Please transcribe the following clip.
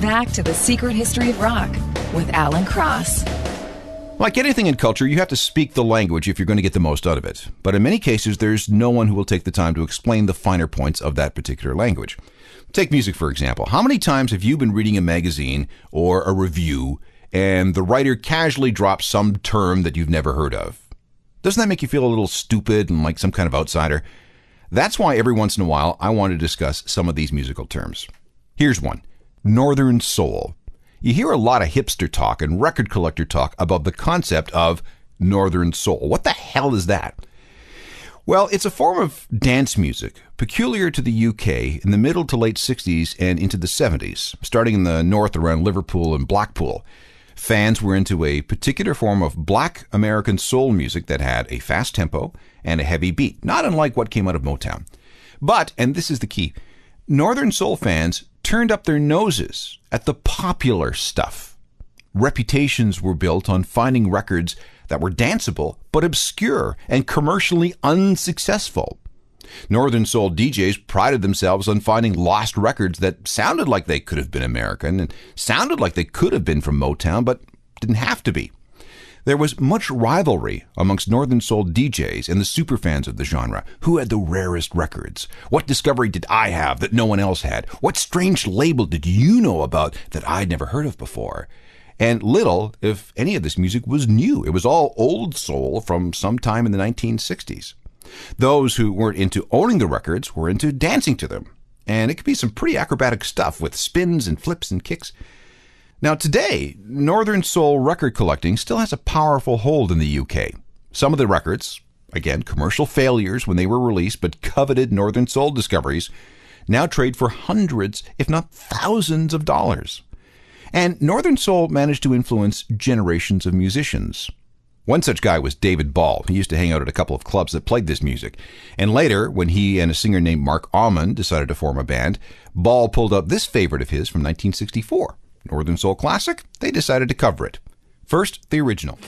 back to the secret history of rock with Alan Cross. Like anything in culture, you have to speak the language if you're going to get the most out of it. But in many cases, there's no one who will take the time to explain the finer points of that particular language. Take music, for example. How many times have you been reading a magazine or a review and the writer casually drops some term that you've never heard of? Doesn't that make you feel a little stupid and like some kind of outsider? That's why every once in a while I want to discuss some of these musical terms. Here's one. Northern Soul. You hear a lot of hipster talk and record collector talk about the concept of Northern Soul. What the hell is that? Well, it's a form of dance music peculiar to the UK in the middle to late 60s and into the 70s, starting in the north around Liverpool and Blackpool. Fans were into a particular form of black American soul music that had a fast tempo and a heavy beat, not unlike what came out of Motown. But, and this is the key, Northern Soul fans turned up their noses at the popular stuff. Reputations were built on finding records that were danceable but obscure and commercially unsuccessful. Northern Soul DJs prided themselves on finding lost records that sounded like they could have been American and sounded like they could have been from Motown, but didn't have to be. There was much rivalry amongst Northern Soul DJs and the superfans of the genre. Who had the rarest records? What discovery did I have that no one else had? What strange label did you know about that I'd never heard of before? And little, if any of this music was new. It was all old soul from sometime in the 1960s. Those who weren't into owning the records were into dancing to them. And it could be some pretty acrobatic stuff with spins and flips and kicks. Now today, Northern Soul record collecting still has a powerful hold in the UK. Some of the records, again, commercial failures when they were released, but coveted Northern Soul discoveries, now trade for hundreds, if not thousands of dollars. And Northern Soul managed to influence generations of musicians. One such guy was David Ball. He used to hang out at a couple of clubs that played this music. And later, when he and a singer named Mark Almond decided to form a band, Ball pulled up this favorite of his from 1964. Northern Soul classic, they decided to cover it. First, the original.